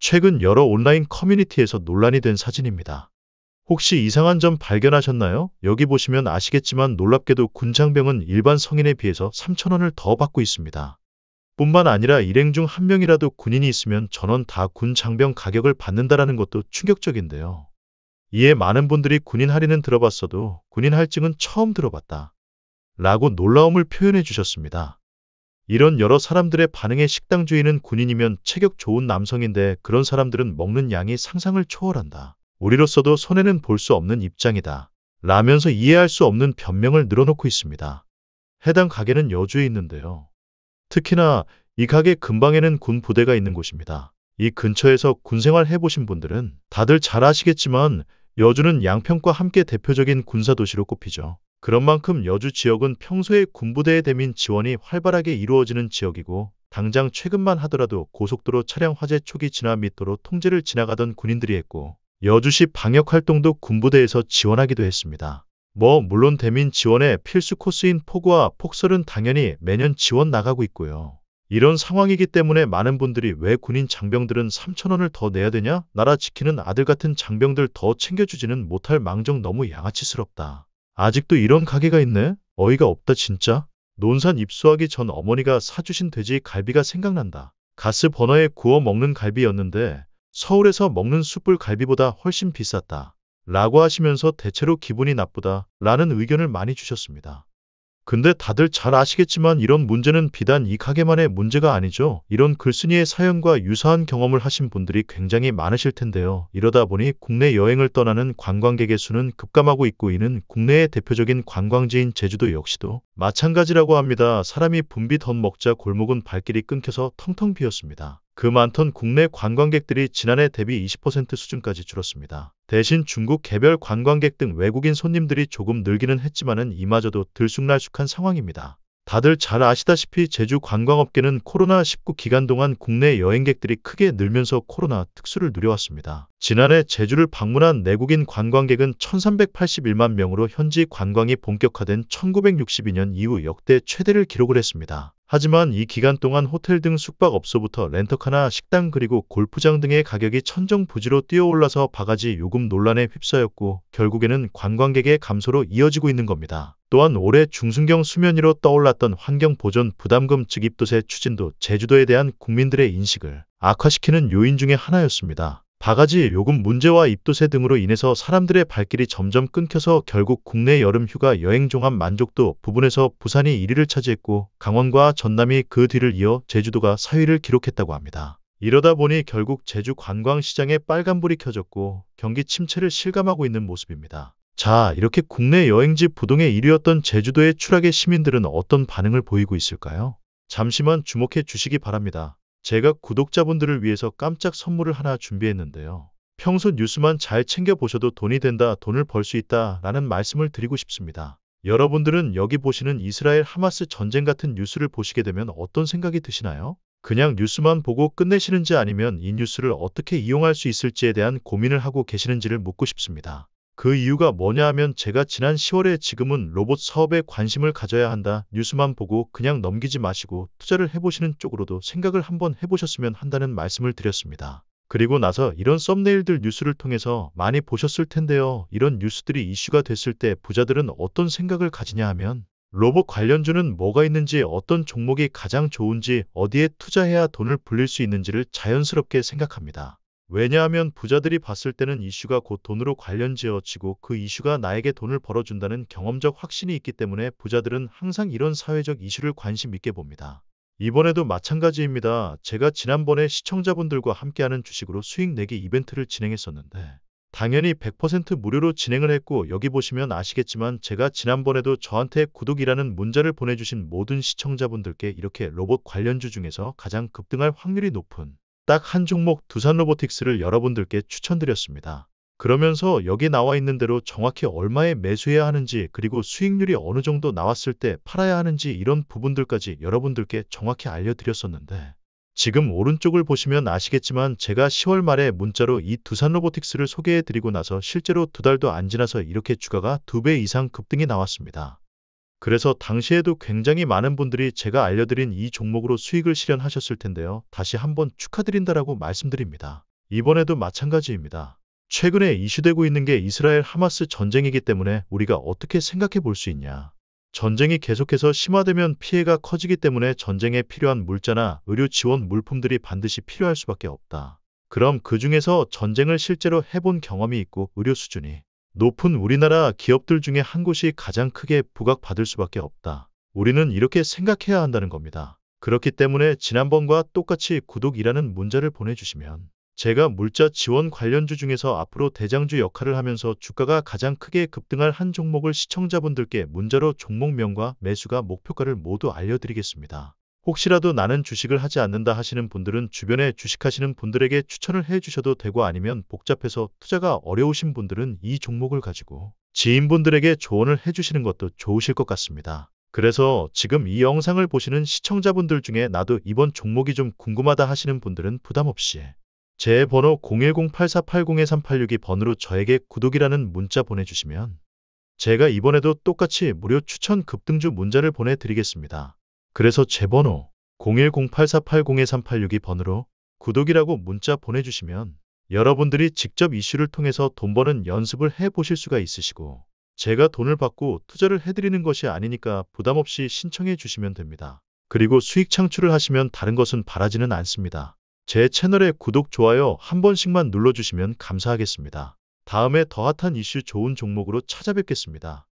최근 여러 온라인 커뮤니티에서 논란이 된 사진입니다. 혹시 이상한 점 발견하셨나요? 여기 보시면 아시겠지만 놀랍게도 군장병은 일반 성인에 비해서 3,000원을 더 받고 있습니다. 뿐만 아니라 일행 중 한 명이라도 군인이 있으면 전원 다 군 장병 가격을 받는다라는 것도 충격적인데요. 이에 많은 분들이 군인 할인은 들어봤어도 군인 할증은 처음 들어봤다 라고 놀라움을 표현해 주셨습니다. 이런 여러 사람들의 반응에 식당 주인은 군인이면 체격 좋은 남성인데 그런 사람들은 먹는 양이 상상을 초월한다. 우리로서도 손해는 볼 수 없는 입장이다. 라면서 이해할 수 없는 변명을 늘어놓고 있습니다. 해당 가게는 여주에 있는데요. 특히나 이 가게 근방에는 군 부대가 있는 곳입니다. 이 근처에서 군 생활 해보신 분들은 다들 잘 아시겠지만 여주는 양평과 함께 대표적인 군사도시로 꼽히죠. 그런 만큼 여주 지역은 평소에 군부대의 대민 지원이 활발하게 이루어지는 지역이고 당장 최근만 하더라도 고속도로 차량 화재 초기 진화 및 도로 통제를 지나가던 군인들이 했고 여주시 방역활동도 군부대에서 지원하기도 했습니다. 물론 대민 지원의 필수 코스인 포구와 폭설은 당연히 매년 지원 나가고 있고요. 이런 상황이기 때문에 많은 분들이 왜 군인 장병들은 3,000원을 더 내야 되냐? 나라 지키는 아들 같은 장병들 더 챙겨주지는 못할 망정 너무 양아치스럽다. 아직도 이런 가게가 있네? 어이가 없다 진짜. 논산 입수하기 전 어머니가 사주신 돼지 갈비가 생각난다. 가스 버너에 구워 먹는 갈비였는데 서울에서 먹는 숯불 갈비보다 훨씬 비쌌다. 라고 하시면서 대체로 기분이 나쁘다 라는 의견을 많이 주셨습니다. 근데 다들 잘 아시겠지만 이런 문제는 비단 이 가게만의 문제가 아니죠. 이런 글쓴이의 사연과 유사한 경험을 하신 분들이 굉장히 많으실 텐데요. 이러다 보니 국내 여행을 떠나는 관광객의 수는 급감하고 있고 이는 국내의 대표적인 관광지인 제주도 역시도 마찬가지라고 합니다. 사람이 붐비 덧 먹자 골목은 발길이 끊겨서 텅텅 비었습니다. 그 많던 국내 관광객들이 지난해 대비 20% 수준까지 줄었습니다. 대신 중국 개별 관광객 등 외국인 손님들이 조금 늘기는 했지만은 이마저도 들쑥날쑥한 상황입니다. 다들 잘 아시다시피 제주 관광업계는 코로나19 기간 동안 국내 여행객들이 크게 늘면서 코로나 특수를 누려왔습니다. 지난해 제주를 방문한 내국인 관광객은 1,381만 명으로 현지 관광이 본격화된 1962년 이후 역대 최대를 기록을 했습니다. 하지만 이 기간 동안 호텔 등 숙박업소부터 렌터카나 식당 그리고 골프장 등의 가격이 천정부지로 뛰어올라서 바가지 요금 논란에 휩싸였고 결국에는 관광객의 감소로 이어지고 있는 겁니다. 또한 올해 중순경 수면 위로 떠올랐던 환경보전 부담금 즉입도세 추진도 제주도에 대한 국민들의 인식을 악화시키는 요인 중의 하나였습니다. 바가지 요금 문제와 입도세 등으로 인해서 사람들의 발길이 점점 끊겨서 결국 국내 여름 휴가 여행 종합 만족도 부분에서 부산이 1위를 차지했고 강원과 전남이 그 뒤를 이어 제주도가 4위를 기록했다고 합니다. 이러다 보니 결국 제주 관광시장에 빨간불이 켜졌고 경기 침체를 실감하고 있는 모습입니다. 자, 이렇게 국내 여행지 부동의 1위였던 제주도의 추락에 시민들은 어떤 반응을 보이고 있을까요? 잠시만 주목해 주시기 바랍니다. 제가 구독자분들을 위해서 깜짝 선물을 하나 준비했는데요. 평소 뉴스만 잘 챙겨보셔도 돈이 된다, 돈을 벌 수 있다 라는 말씀을 드리고 싶습니다. 여러분들은 여기 보시는 이스라엘 하마스 전쟁 같은 뉴스를 보시게 되면 어떤 생각이 드시나요? 그냥 뉴스만 보고 끝내시는지 아니면 이 뉴스를 어떻게 이용할 수 있을지에 대한 고민을 하고 계시는지를 묻고 싶습니다. 그 이유가 뭐냐 하면 제가 지난 10월에 지금은 로봇 사업에 관심을 가져야 한다. 뉴스만 보고 그냥 넘기지 마시고 투자를 해보시는 쪽으로도 생각을 한번 해보셨으면 한다는 말씀을 드렸습니다. 그리고 나서 이런 썸네일들 뉴스를 통해서 많이 보셨을 텐데요. 이런 뉴스들이 이슈가 됐을 때 부자들은 어떤 생각을 가지냐 하면 로봇 관련주는 뭐가 있는지 어떤 종목이 가장 좋은지 어디에 투자해야 돈을 불릴 수 있는지를 자연스럽게 생각합니다. 왜냐하면 부자들이 봤을 때는 이슈가 곧 돈으로 관련지어지고 그 이슈가 나에게 돈을 벌어준다는 경험적 확신이 있기 때문에 부자들은 항상 이런 사회적 이슈를 관심 있게 봅니다. 이번에도 마찬가지입니다. 제가 지난번에 시청자분들과 함께하는 주식으로 수익 내기 이벤트를 진행했었는데 당연히 100% 무료로 진행을 했고 여기 보시면 아시겠지만 제가 지난번에도 저한테 구독이라는 문자를 보내주신 모든 시청자분들께 이렇게 로봇 관련주 중에서 가장 급등할 확률이 높은 딱 한 종목 두산로보틱스를 여러분들께 추천드렸습니다. 그러면서 여기 나와 있는 대로 정확히 얼마에 매수해야 하는지 그리고 수익률이 어느 정도 나왔을 때 팔아야 하는지 이런 부분들까지 여러분들께 정확히 알려드렸었는데 지금 오른쪽을 보시면 아시겠지만 제가 10월 말에 문자로 이 두산로보틱스를 소개해드리고 나서 실제로 2달도 안 지나서 이렇게 주가가 2배 이상 급등이 나왔습니다. 그래서 당시에도 굉장히 많은 분들이 제가 알려드린 이 종목으로 수익을 실현하셨을 텐데요. 다시 한번 축하드린다라고 말씀드립니다. 이번에도 마찬가지입니다. 최근에 이슈되고 있는 게 이스라엘 하마스 전쟁이기 때문에 우리가 어떻게 생각해 볼 수 있냐. 전쟁이 계속해서 심화되면 피해가 커지기 때문에 전쟁에 필요한 물자나 의료 지원 물품들이 반드시 필요할 수밖에 없다. 그럼 그 중에서 전쟁을 실제로 해본 경험이 있고 의료 수준이 높은 우리나라 기업들 중에 한 곳이 가장 크게 부각받을 수밖에 없다. 우리는 이렇게 생각해야 한다는 겁니다. 그렇기 때문에 지난번과 똑같이 구독이라는 문자를 보내주시면 제가 물자 지원 관련주 중에서 앞으로 대장주 역할을 하면서 주가가 가장 크게 급등할 한 종목을 시청자분들께 문자로 종목명과 매수가 목표가를 모두 알려드리겠습니다. 혹시라도 나는 주식을 하지 않는다 하시는 분들은 주변에 주식하시는 분들에게 추천을 해주셔도 되고 아니면 복잡해서 투자가 어려우신 분들은 이 종목을 가지고 지인분들에게 조언을 해주시는 것도 좋으실 것 같습니다. 그래서 지금 이 영상을 보시는 시청자분들 중에 나도 이번 종목이 좀 궁금하다 하시는 분들은 부담없이 제 번호 010-8480-2386번으로 저에게 구독이라는 문자 보내주시면 제가 이번에도 똑같이 무료 추천 급등주 문자를 보내드리겠습니다. 그래서 제 번호 010-8480-2386번으로 구독이라고 문자 보내주시면 여러분들이 직접 이슈를 통해서 돈 버는 연습을 해보실 수가 있으시고 제가 돈을 받고 투자를 해드리는 것이 아니니까 부담없이 신청해 주시면 됩니다. 그리고 수익 창출을 하시면 다른 것은 바라지는 않습니다. 제 채널에 구독, 좋아요 한 번씩만 눌러주시면 감사하겠습니다. 다음에 더 핫한 이슈 좋은 종목으로 찾아뵙겠습니다.